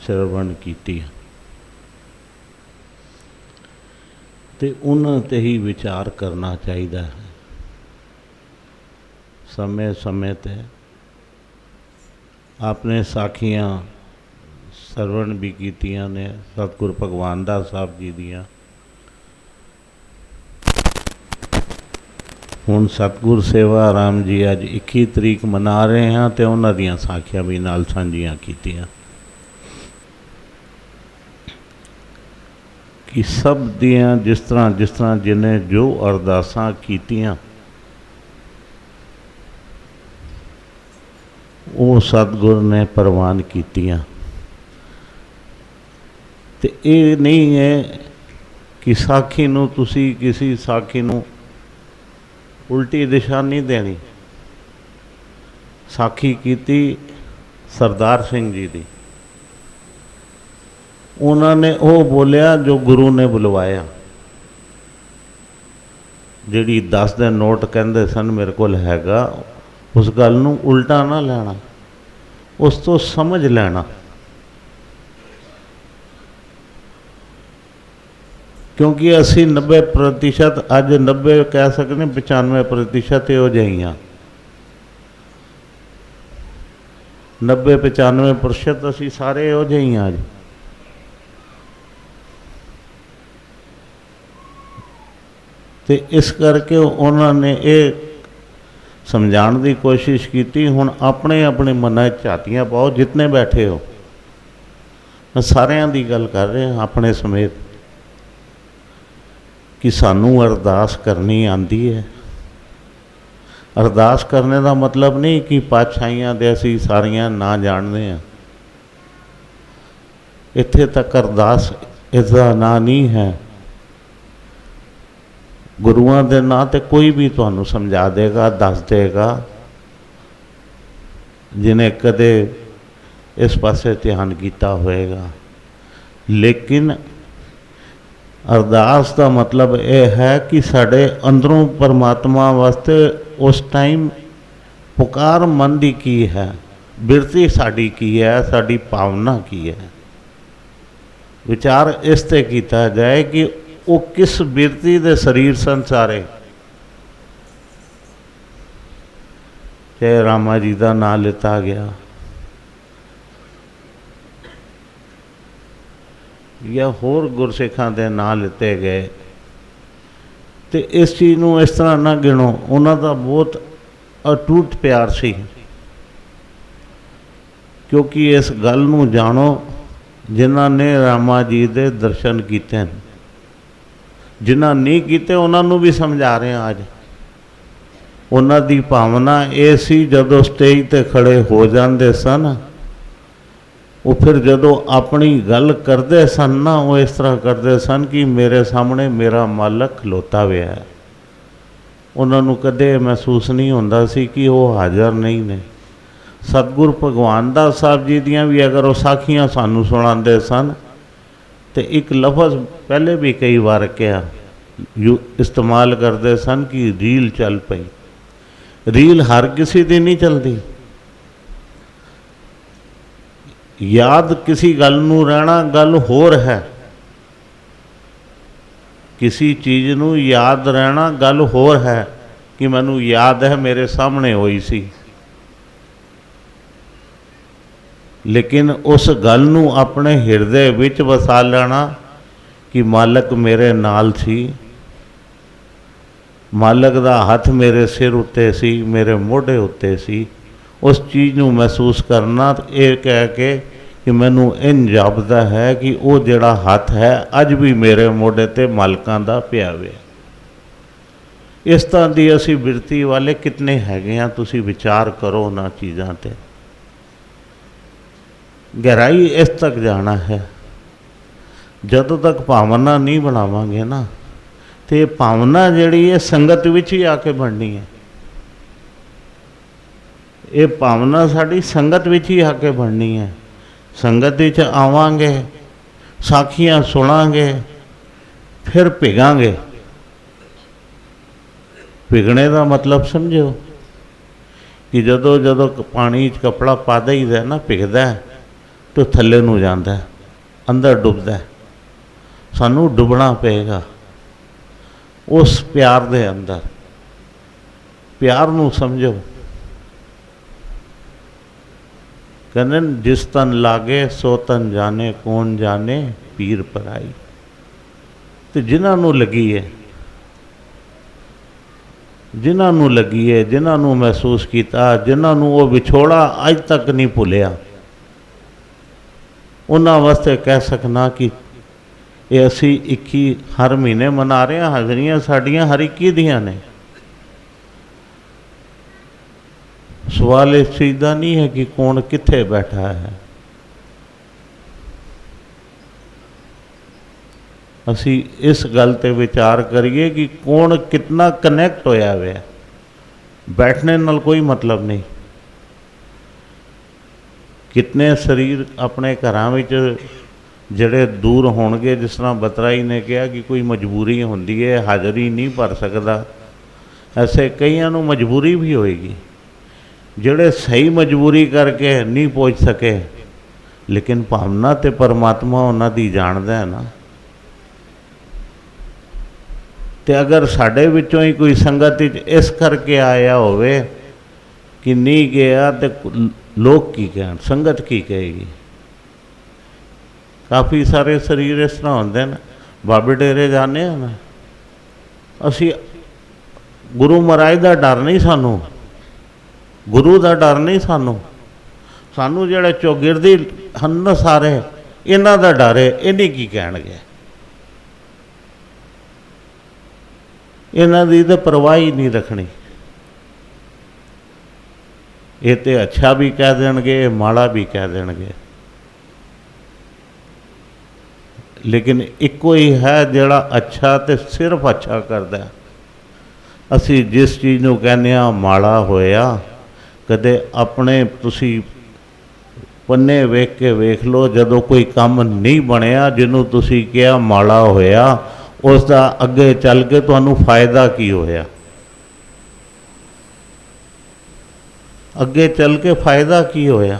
श्रवण कीती ते उन्हां ते ही विचार करना चाहिए है। समय समय ते आपने साखियाँ श्रवण भी कीतियां ने सतगुरु भगवान दास साहब जी दियाँ। हुण सतगुर सेवा राम जी अज 21 तरीक मना रहे हैं तो उन्हां दियां साखियां भी नाल सांझियां कीतियां कि सब दियां जिस तरह जिन्हें जो अरदासां कीतियां वो सतगुर ने प्रवान कीतियां। ते ये नहीं है कि साखी नूं तुसी किसी साखी नूं उल्टी दिशा नहीं देनी। साखी कीती सरदार सिंह जी दी, उन्होंने वो बोलिया जो गुरु ने बुलवाया। जिहड़ी 10 दिन नोट कहते सन मेरे कोल हैगा, उस गल नूं उल्टा ना लेना, उस तो समझ लेना। क्योंकि असी 90% अज 90 कह सकते 95% इहो जिहियां 90-95% असी सारे इहो जिहियां अज। ते इस करके उन्होंने ये समझाने की कोशिश की। हुण अपने अपने मन झातियाँ पाओ, जितने बैठे हो, मैं सारियां दी गल कर रहा अपने समेत, कि सानू अरदास करनी आती है। अरदास करने का मतलब नहीं कि पातशाहियां दे असी सारियां ना जानते हैं। इत्थे तक अरदास इसका ना नहीं है। गुरुआं दे नां ते कोई भी तुहानू समझा देगा, दस देगा, जिन्हें कदे इस पासे ध्यान किया होएगा। लेकिन अरदास का मतलब यह है कि साढ़े अंदरों परमात्मा वास्ते उस टाइम पुकार मन की की है, बिरती साड़ी की है, साड़ी भावना की है। विचार इस ते किया जाए कि वो किस बिरती दे शरीर संसारे। चाहे रामा जी का नाम लिता गया या होर गुरसिखां दे नाम लिते गए, तो इस चीज़ नूं इस तरह ना गिनो। उन्हां दा बहुत अटूट प्यार सी, क्योंकि इस गल नूं जानो जिन्हां ने रामा जी दे दर्शन कीते हैं, जिन्हां नहीं कीते उन्हां नूं भी समझा रहे हैं अज। उन्हां दी भावना ये सी, जदों स्टेज ते खड़े हो जाते सन, वो फिर जदों अपनी गल करते सन ना, वो इस तरह करते सन कि मेरे सामने मेरा मालक खलोता हुआ है। उन्होंने कदे महसूस नहीं होता सी कि वो हाज़र नहीं ने। सतगुरु भगवान दास साहब जी दियाँ भी अगर वो साखियाँ सानू सुणाते सन, तो एक लफज पहले भी कई बार कहा इस्तेमाल करते सन कि रील चल पई। रील हर किसी की नहीं चलती। याद किसी गल नूं रहना गल होर है, किसी चीज़ नूं याद रहना गल होर है कि मैनू याद है मेरे सामने हुई सी। लेकिन उस गल नूं अपने हिरदे विच वसा लेना कि मालक मेरे नाल सी, मालक दा हथ मेरे सिर उत्ते सी, मेरे मोढे उत्ते सी। उस चीज़ नूं महसूस करना, ये कह के कि मैनू इन जापदा है कि वो जिहड़ा हथ है अज भी मेरे मोढे ते मालकां दा पिया वे। इस तरह की असी बिरती वाले कितने हैगे हैं, तुसी विचार करो उन्हां चीज़ां ते। गहराई इस तक जाना है। जदों तक भावना नहीं बनावांगे ना, तो ये भावना जिहड़ी है संगत विच ही आके बननी है। ये भावना साड़ी संगत विच ही आके बननी है। संगत विच आवांगे, साखियां सुनांगे, फिर भिगांगे। भिगने का मतलब समझो कि जदों जदों पानी कपड़ा पा दईदा ना, भिगदा है, तो थल्ले नूं जांदा है, अंदर डुबदा है। सानू डुबना पेगा उस प्यार दे अंदर। प्यार नूं समझो। कहते जिस तन लागे सो तन जाने, कौन जाने पीर पराई। तो जिन्हां नूं लगी है, जिन्हां नूं लगी है, जिन्हां नूं महसूस किया, जिन्हां नूं वो विछोड़ा अज तक नहीं भुलिया, उन्हां वास्ते कह सकना कि ये असी 21 हर महीने मना रहे हैं। हाजरियां साड़ियां हर 21 दियां ने। सवाल इस चीज़ का नहीं है कि कौन कित्थे बैठा है। असी इस गल ते विचार करिए कि कौन कितना कनैक्ट होया हुआ। बैठने नाल कोई मतलब नहीं। कितने शरीर अपने घरां विच जड़े दूर होणगे, जिस तरह बतराई ने कहा कि कोई मजबूरी होंदी है, हाज़री नहीं भर सकता, ऐसे कईयां नूं मजबूरी भी होएगी। जड़े सही मजबूरी करके नहीं पहुँच सके, लेकिन भावना तो परमात्मा उन्हां दी जाणदा है ना। तो अगर साढ़े विचों ही कोई संगत इस करके आया होवे कि नहीं गया, तो लोग की कहण, संगत की कहेगी। काफ़ी सारे शरीर इस तरह होंदे हैं। बाबे डेरे जाने हैं ना, असी गुरु महाराज का डर नहीं, सानू गुरु का डर नहीं, सानू जिहड़े चौगिरदी हन ना सारे, इन्हां दा डर है। इन्हीं की कहणगे, इन्हां दी तो परवाह ही नहीं रखनी। ये तो अच्छा भी कह देणगे, माड़ा भी कह देणगे, लेकिन इको ही है जिहड़ा अच्छा तो सिर्फ अच्छा करता है। असी जिस चीज़ नूं कहने माड़ा होया, कदे अपने तुसी पन्ने वेख के वेख लो, जदों कोई काम नहीं बनया जिन्हों तुसी कहा माड़ा होया, उसका अगे चल के तुहानूं फायदा की होया। अगे चल के फायदा की होया।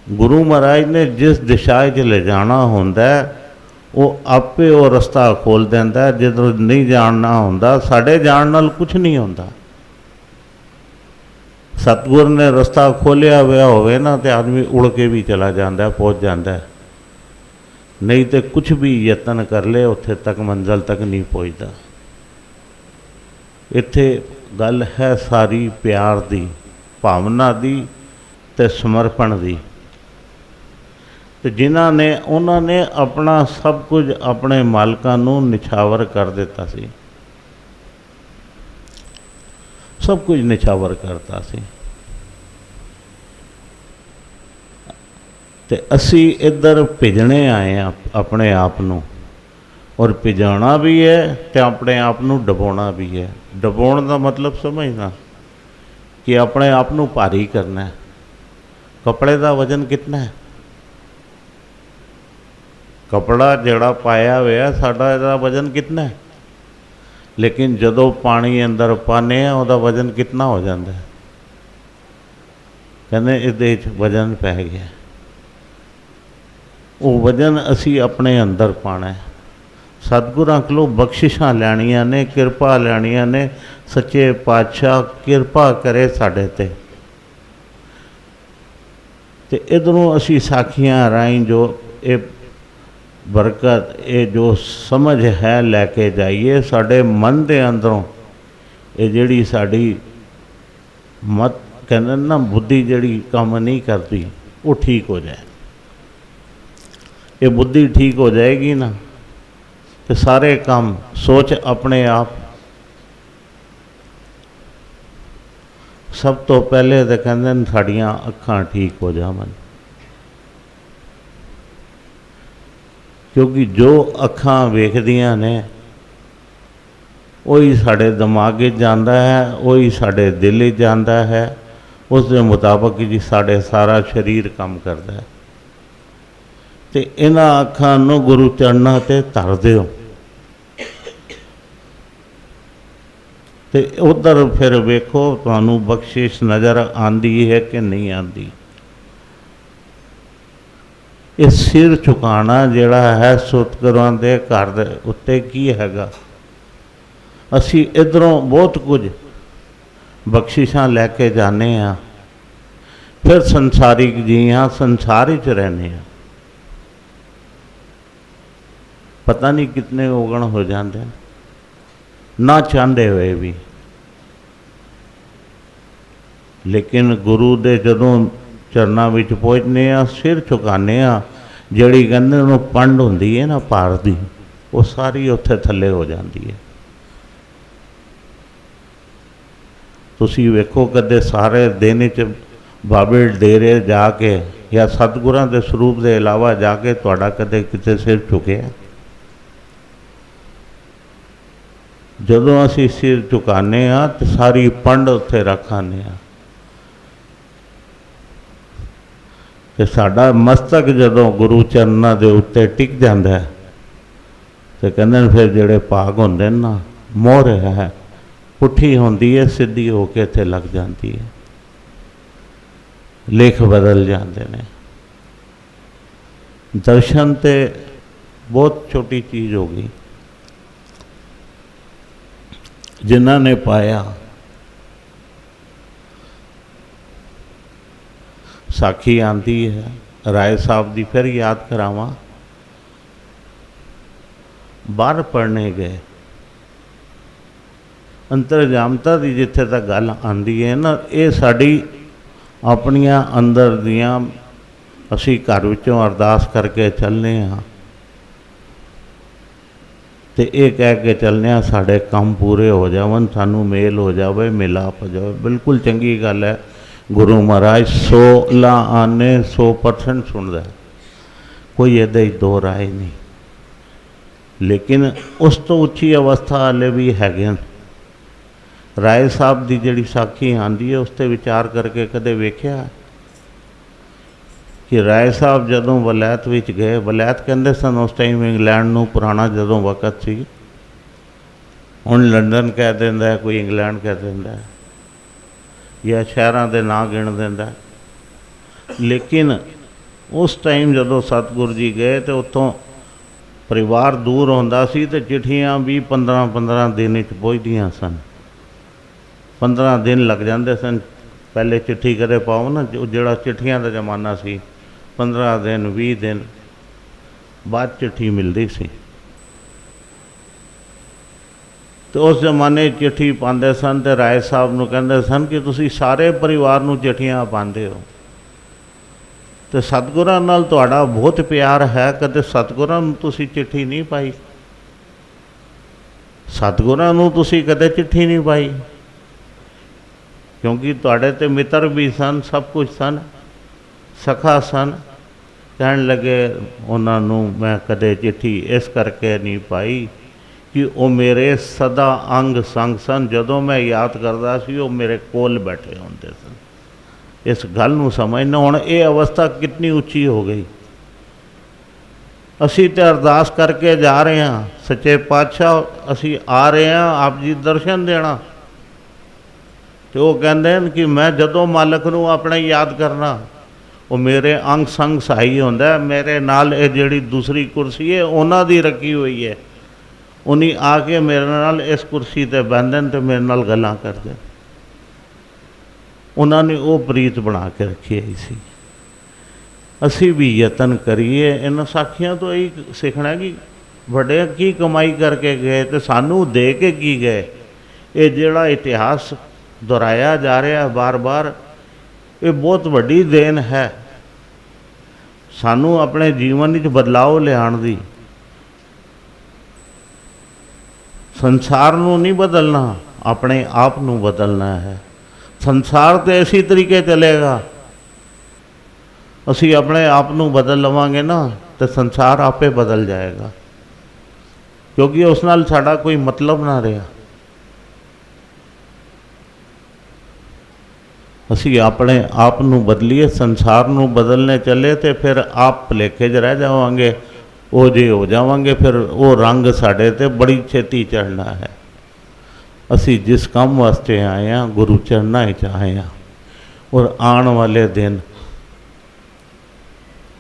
गुरु महाराज ने जिस दिशा च ले जाना होंदा है, वो आपे वो रस्ता खोल देंदा है। जो नहीं जानना होंदा, साढ़े जान नाल कुछ नहीं होंदा। सतगुर ने रस्ता खोलिया हुआ होवे ना, तो आदमी उड़ के भी चला जाता है, पहुँच जाता है। नहीं तो कुछ भी यतन कर ले, उत्थे तक मंजिल तक नहीं पहुँचता। इत्थे गल है सारी प्यार दी, भावना दी ते समर्पण दी। तो जिन्हां ने उन्होंने अपना सब कुछ अपने मालकां नूं निछावर कर दिता सी, सब कुछ निछावर करता सी। ते असी इधर भिजने आए हैं अपने आप नूं, और भिजाना भी है तो अपने आप नूं डबाउणा भी है। डबाउण का मतलब समझना कि अपने आप नूं भारी करना है। कपड़े का वजन कितना है? कपड़ा जड़ा पाया हुआ साडा इहदा वजन कितना है, लेकिन जदों पानी अंदर पाने उहदा वजन कितना हो जाता है? कहने इहदे च वजन पै गया। वो वजन असी अपने अंदर पाना है। सतगुरां कोलों बख्शिशां लैणियां ने, किरपा लैणियां ने। सच्चे पातशाह किरपा करे साडे ते। ते इधरों असी साखियां राहीं जो ये बरकत, ये जो समझ है लैके जाइए साडे मन के अंदरों। ये जिहड़ी साडी मत कहते ना, बुद्धि जिहड़ी काम नहीं करती, वो ठीक हो जाए। ये बुद्धि ठीक हो जाएगी ना, तो सारे काम सोच अपने आप। सब तो पहले तो कहते साड़ियाँ अखां ठीक हो जावन, क्योंकि जो अखां वेखदियां ने वही साढ़े दिमाग जाता है, वही साढ़े दिल जाता है। उस दे मुताबिक जी साढ़े सारा शरीर काम करता है। तो इन्हां अखां नूं गुरु चरणों ते धर दिओ। तो उधर फिर वेखो तुहानू बख्शिश नज़र आती है कि नहीं आती। ये सिर झुकाना जिहड़ा है सतगुरां दे घर दे उत्ते की हैगा। असी इधरों बहुत कुछ बख्शिशां लैके जाने हाँ, फिर संसारिक जी हाँ, संसार ही च रहने हाँ। पता नहीं कितने औगण हो जाते हैं ना चाहते हुए भी। लेकिन गुरु दे जदों चरणों में पहुँचने आ, सिर झुकाने आ, जिहड़ी कहंदे उन्हों पंड हुंदी है ना पार दी, वो सारी उत्थे थल्ले हो जाती है। तुसी वेखो कदे सारे दिन च बाबे डेरे जाके या सतगुरां दे स्वरूप के अलावा जाके तुहाडा कदे किते सिर झुकिया? जदों असी सिर झुकाने आ तो सारी पंड उत्थे रख आने आ ते साडा मस्तक जदों गुरु चरणों के उत्ते टिक जाता है तो कहते फिर जिहड़े भाग होंदे ना, मोहर है पुठी होंदी है, सीधी होके इत्थे लग जाती है, लेख बदल जाते हैं। दर्शन ते बहुत छोटी चीज़ हो गई। जिन्हों ने पाया साखी आती है राय साहब की, फिर याद करावां, बाहर पढ़ने गए अंतरजामता की जिथे तक गल आती है ना, ये साड़ी अपनिया अंदर दियाँ असी घर विचों अरदास करके चलने हाँ तो ये कह के चलने साढ़े काम पूरे हो जावन, सानू मेल हो जाए, मिलाप हो जाए। बिल्कुल चंगी गल है। गुरु महाराज 16 आने 100% सुनता है, कोई ये दो राय नहीं। लेकिन उस तो उच्ची अवस्था वाले भी है। राय साहब की जिहड़ी साखी आती है उस पर विचार करके कदे वेख्या कि राय साहब जदों वलैत विच गए, वलैत कहते सन उस टाइम इंग्लैंड नूं, पुराना जदों वक़्त सी, हुण लंडन कह दिंदा है, कोई इंग्लैंड कह दिंदा है, या शहरां दे नां गिण दिंदा है। लेकिन उस टाइम जदों सतगुरु जी गए तो उत्थों परिवार दूर होंदा सी ते चिट्ठियां भी 15-15 दिन पहुँचदियां सन, 15 दिन लग जाते सन। पहले चिट्ठी कदे पाओ ना, जो चिट्ठियां का जमाना सी, 15 दिन 20 दिन बाद चिट्ठी मिलती सी। तो उस जमाने चिट्ठी पाते सन तो राय साहब नूं कहंदे सन कि तुसी सारे परिवार नूं चिट्ठियां पाते हो, तो सतगुरां नाल तुहाडा बहुत प्यार है, कदे सतगुरां नूं तुसी चिट्ठी नहीं पाई? सतगुरां नूं तुसी कदे चिट्ठी नहीं पाई? क्योंकि तुहाडे ते मित्र भी सन, सब कुछ सन, सखा सन। कहन लगे उन्होंने मैं कदे चिट्ठी इस करके नहीं पाई कि वो मेरे सदा अंग संग सन, जदों मैं याद करता सी वो मेरे कोल बैठे होंदे सन। इस गल नूं समझना। हुण ये अवस्था कितनी उच्ची हो गई। असी तो अरदास करके जा रहे हैं, सच्चे पातशाह असी आ रहे हैं आप जी दर्शन देना, तो वो कहते हैं कि मैं जदों मालक नूं अपने याद करना वो मेरे अंग संग सहाई होंदा है। मेरे नाल ये जिहड़ी दूसरी कुर्सी है उन्हां दी रखी हुई है, उन्हीं आके मेरे नाल इस कुर्सी ते बहंदे ते मेरे नाल गल्लां करदे। उन्होंने वो प्रीत बना के रखी है सी। असी भी यतन करिए इन साखियां तो यही सीखना कि बड़े की कमाई करके गए तो सानू दे के की गए। ये जिहड़ा इतिहास दोहराया जा रहा है बार बार, ये बहुत वड्डी देन है सानू अपने जीवन में बदलाव लियाण दी। संसार नू नहीं बदलना, अपने आप नू बदलना है। संसार तो इसी तरीके चलेगा, असी अपने आप नू बदल लवांगे ना तो संसार आपे बदल जाएगा, क्योंकि उस नाल साडा कोई मतलब ना रहा। असी अपने आप नू बदलीए, संसार नू बदलने चले तो फिर आप भुलेखे च रह जावांगे, वो जे हो जावांगे, फिर वो रंग साढ़े ते बड़ी छेती चढ़ना है। ਅਸੀਂ ਜਿਸ ਕੰਮ ਵਾਸਤੇ ਆਏ ਹਾਂ ਗੁਰੂ ਚਰਨਾਂ ਵਿੱਚ ਆਏ ਹਾਂ। ਔਰ ਆਉਣ ਵਾਲੇ ਦਿਨ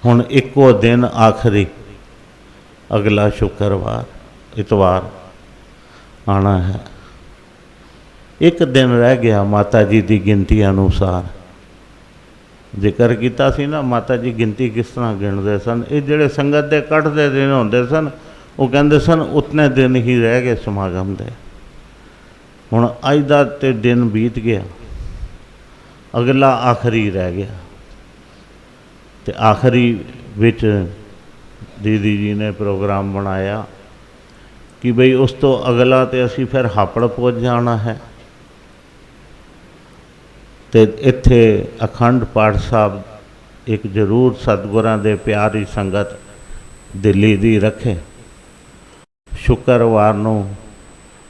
ਹੁਣ ਇੱਕੋ ਦਿਨ ਆਖਰੀ ਅਗਲਾ ਸ਼ੁੱਕਰਵਾਰ ਇਤਵਾਰ ਆਉਣਾ ਹੈ। ਇੱਕ ਦਿਨ ਰਹਿ ਗਿਆ ਮਾਤਾ ਜੀ ਦੀ ਗਿਣਤੀ ਅਨੁਸਾਰ। ਜ਼ਿਕਰ ਕੀਤਾ ਸੀ ਨਾ ਮਾਤਾ ਜੀ ਗਿਣਤੀ ਕਿਸ ਤਰ੍ਹਾਂ ਗਿਣਦੇ ਸਨ। ਇਹ ਜਿਹੜੇ ਸੰਗਤ ਦੇ ਇਕੱਠ ਦੇ ਦਿਨ ਹੁੰਦੇ ਸਨ ਉਹ ਕਹਿੰਦੇ ਸਨ ਉਤਨੇ ਦਿਨ ਹੀ ਰਹਿ ਗਏ ਸਮਾਗਮ ਦੇ। ਹੁਣ ਅੱਜ ਦਾ ਤੇ ਦਿਨ ਬੀਤ ਗਿਆ, ਅਗਲਾ ਆਖਰੀ ਰਹਿ ਗਿਆ। ਤੇ ਆਖਰੀ ਵਿੱਚ ਦੀਦੀ ਜੀ ਨੇ ਪ੍ਰੋਗਰਾਮ ਬਣਾਇਆ ਕਿ ਬਈ ਉਸ ਤੋਂ ਅਗਲਾ ਤੇ ਅਸੀਂ ਫਿਰ ਹਾਪੜ ਪਹੁੰਚ ਜਾਣਾ ਹੈ। ਤੇ ਇੱਥੇ ਅਖੰਡ ਪਾਠ ਸਾਹਿਬ ਇੱਕ ਜ਼ਰੂਰ ਸਤਿਗੁਰਾਂ ਦੇ ਪਿਆਰੀ ਸੰਗਤ ਦਿੱਲੀ ਦੀ ਰੱਖੇ। ਸ਼ੁੱਕਰਵਾਰ ਨੂੰ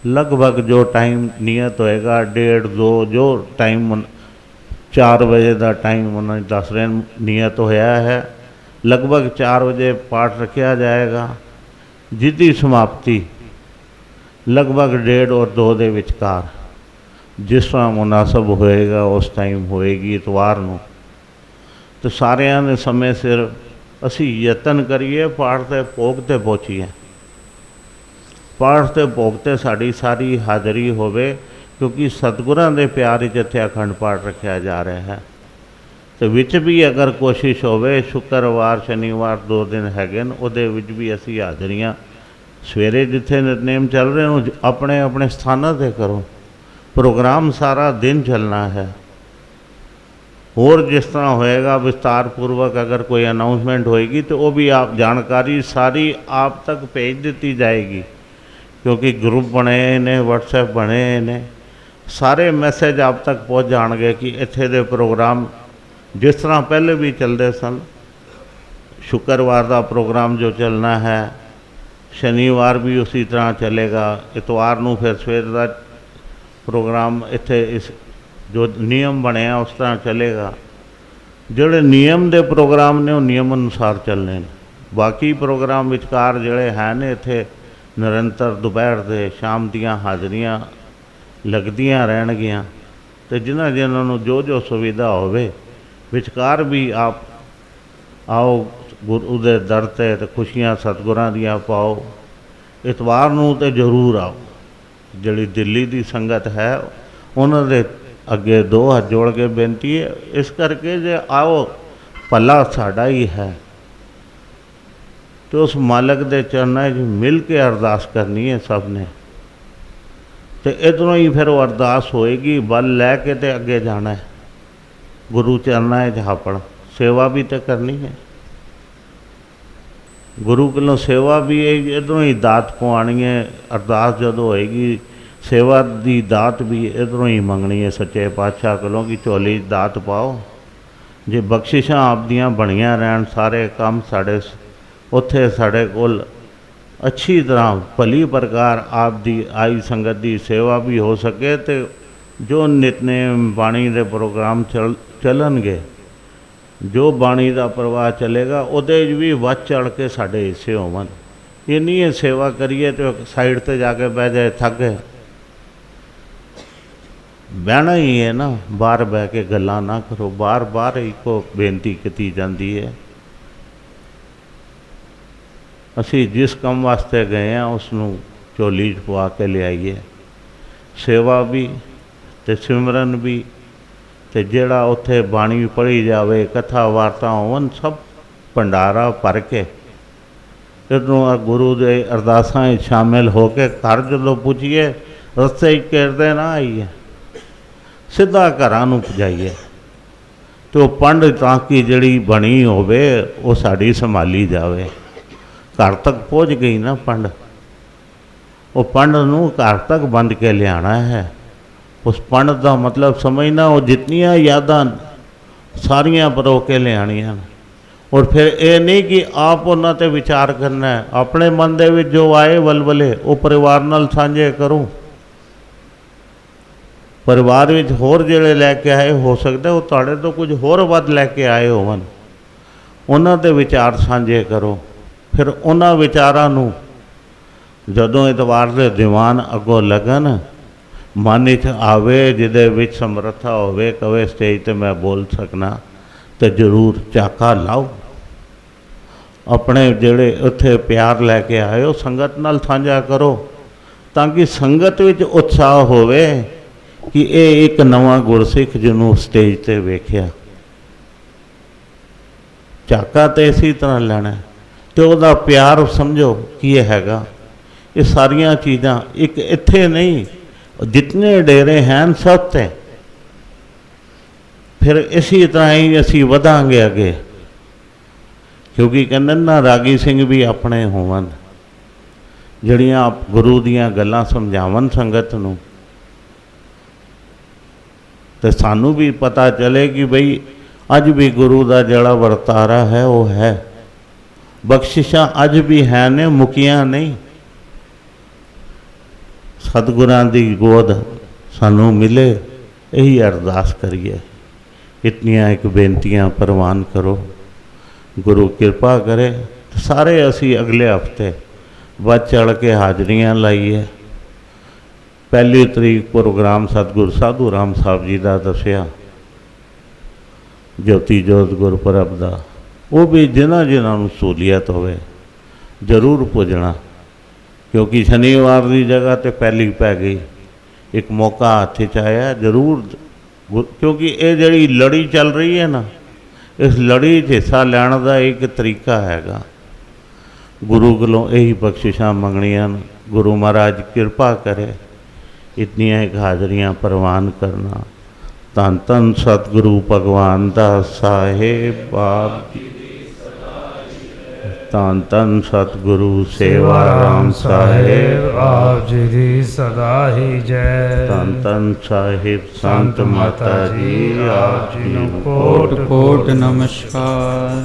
ਲਗਭਗ ਜੋ ਟਾਈਮ ਨਿਯਤ ਹੋਏਗਾ 1:30 2 ਜੋ ਟਾਈਮ 4 ਵਜੇ ਦਾ ਟਾਈਮ ਉਹਨਾਂ ਨੇ ਦੱਸ ਰਹੇ ਨਿਯਤ ਹੋਇਆ ਹੈ। ਲਗਭਗ 4 ਵਜੇ ਪਾਠ ਰੱਖਿਆ ਜਾਏਗਾ, ਜਿਹਦੀ ਸਮਾਪਤੀ ਲਗਭਗ 1:30 ਔਰ 2 ਦੇ ਵਿਚਕਾਰ ਜਿਸ ਤਰ੍ਹਾਂ ਮੁਨਾਸਬ ਹੋਏਗਾ ਉਸ ਟਾਈਮ ਹੋਏਗੀ ਇਤਵਾਰ ਨੂੰ। ਤੇ ਸਾਰਿਆਂ ਨੇ ਸਮੇਂ ਸਿਰ ਅਸੀਂ ਯਤਨ ਕਰੀਏ ਪਾਠ ਦੇ ਭੋਗ 'ਤੇ ਪਹੁੰਚੀਏ। ਪਾਠ ਦੇ ਭੋਗ 'ਤੇ ਸਾਡੀ ਸਾਰੀ ਹਾਜ਼ਰੀ ਹੋਵੇ, ਕਿਉਂਕਿ ਸਤਿਗੁਰਾਂ ਦੇ ਪਿਆਰ ਵਿੱਚ ਇੱਥੇ ਅਖੰਡ ਪਾਠ ਰੱਖਿਆ ਜਾ ਰਿਹਾ ਹੈ। ਤੇ ਵਿੱਚ ਵੀ ਅਗਰ ਕੋਸ਼ਿਸ਼ ਹੋਵੇ ਸ਼ੁੱਕਰਵਾਰ ਸ਼ਨੀਵਾਰ 2 ਦਿਨ ਹੈਗੇ ਨੇ ਉਹਦੇ ਵਿੱਚ ਵੀ ਅਸੀਂ ਹਾਜ਼ਰੀਆਂ ਸਵੇਰੇ ਜਿੱਥੇ ਨਿਤਨੇਮ ਚੱਲ ਰਹੇ ਨੂੰ ਆਪਣੇ ਆਪਣੇ ਸਥਾਨਾਂ 'ਤੇ ਕਰੋ। ਪ੍ਰੋਗਰਾਮ ਸਾਰਾ ਦਿਨ ਚੱਲਣਾ ਹੈ। ਹੋਰ ਜਿਸ ਤਰ੍ਹਾਂ ਹੋਏਗਾ ਵਿਸਤਾਰਪੂਰਵਕ ਅਗਰ ਕੋਈ ਅਨਾਊਂਸਮੈਂਟ ਹੋਏਗੀ तो वो भी आप जानकारी सारी आप तक भेज ਦਿੱਤੀ ਜਾਏਗੀ, क्योंकि ग्रुप बने ने WhatsApp बने ने सारे मैसेज आप तक पहुँच जाएंगे कि इत्थे दे प्रोग्राम जिस तरह पहले भी चलते सन। शुक्रवार का प्रोग्राम जो चलना है शनिवार भी उसी तरह चलेगा, इतवार को फिर सवेर का प्रोग्राम इत्थे इस जो नियम बने उस तरह चलेगा। जोड़े नियम दे प्रोग्राम ने नियम अनुसार चलने, बाकी प्रोग्राम विचकार जोड़े हैं ने इत्थे निरंतर दोपहर दे शाम दियाँ हाज़रियाँ लगदियाँ रहणगियां। तो जिन्होंने जो जो सुविधा होवे विचकार भी आप आओ गुरु दे दर ते ते खुशियां सतगुरां दियां पाओ। इतवार नूं ते जरूर आओ। जिहड़ी दिल्ली दी संगत है उन्हां दे अगे 2 हाथ जोड़ के बेनती है, इस करके जे आओ भला साडा ही है। तो उस मालक दे चरनां 'च मिल के अरदास करनी है सब ने। तो इधरों ही फिर वो अरदास होएगी, बल लैके ते अगे जाना है गुरु चरनां 'च हापड़। सेवा भी तो करनी है, गुरु कोलों सेवा भी है, इधरों ही दात पवानी है। अरदास जदों होएगी सेवा की दात भी इधरों ही मंगनी है सच्चे पातशाह कोलों कि झोली दात पाओ। जे बख्शिशां आप दियां बणियां रहन सारे काम साढ़े उत्थे साढ़े कोल अच्छी तरह भली प्रकार आप दी आई संगत की सेवा भी हो सके। तो जो नितनेम बाणी के प्रोग्राम चलणगे, जो बाणी का प्रवाह चलेगा उहदे भी वध चढ़ के साढ़े हिस्से होवन। ये नहीं है सेवा करिए तो साइड ते जाके बह जाए थक गए, बहना ही है ना, बाहर बह के गल्लां ना करो। बार बार इको बेनती की जाती है। असी जिस काम वास्ते गए हैं उसनूं झोली च पवा के ले आइए। सेवा भी ते सिमरन भी ते जिहड़ा उत्थे बाणी पढ़ी जाए कथा वार्ता होवन सब भंडारा भर के इधरों गुरु दे अरदासां शामिल होके घर जदों पुजीए रस्ते घेरदे ना आइए, सीधा घरां नूं जाइए। तो पंड ताकि जिहड़ी बणी होवे वो साडी संभाली जावे। घर तक पहुँच गई ना पंड, वो पंड नूं घर तक बंद के लियाना है। उस पंड का मतलब समझना वो जितनियां यादां सारियां परो के लियानियां। और फिर ये नहीं कि आप उन्हां ते विचार करना है, अपने मन दे विच जो आए वलवले वो परिवार नाल साझे करो। परिवार विच होर जिहड़े लैके आए हो सकता वो तुहाडे तो कुछ होर वध लैके आए होवन, उन्हां ते विचार साझे करो। फिर उन्हां विचारां नूं जदों इतवार दे दीवान अगों लगन मन च आवे जिहदे विच समर्था होवे कवे स्टेज ते मैं बोल सकना, तो जरूर झाका लाओ। अपने जिहड़े उत्थे प्यार लैके आए हो संगत नाल साझा करो, ताकि संगत विच उत्साह होवे कि ये एक नवा गुरसिख जिन्हों स्टेज ते वेख्या। झाका तो इसी तरह लेना तो वह प्यार समझो कि ये हैगा। ये सारिया चीज़ां एक इत्थे नहीं, जितने डेरे हैं सब ते फिर इसी तरह ही असी वधांगे अगे, क्योंकि कहते ना रागी सिंह भी अपने होवन जड़ियाँ गुरु दियां गल्लां समझावन संगत नूं, तो सानू भी पता चले कि बई अज भी गुरु का जड़ा वर्तारा है वो है, बख्शिशां अज भी है ने, मुकियां नहीं। सतगुरां दी गोद सानू मिले, यही अरदास करिए। इतनियां एक बेनतियां प्रवान करो, गुरु कृपा करे तो सारे असी अगले हफ्ते बच चढ़ के हाजरियां लाइए। पहली तरीक प्रोग्राम सतगुरु साधू राम साहब जी का दसिया, ज्योति जोत गुरपुरब का, वो भी जिन्हों जिन्होंने सहूलियत होवे जरूर पुजना, क्योंकि शनिवार की जगह तो पहली पै गई। एक मौका हाथ च आया जरूर, क्योंकि ये जड़ी लड़ी चल रही है ना, इस लड़ी च हिस्सा लैण का एक तरीका हैगा। गुरु कोलों यही बख्शिशां मंगणियां, गुरु महाराज कृपा करे इतनियां एक हाजरियां प्रवान करना। धन धन सतगुरु भगवान दास साहेब बाप जी, धन धन सतगुरु सेवा राम साहेब आप जी दी सदा ही जय। धन धन साहिब संत माता जी आप जी नूं कोट कोट नमस्कार।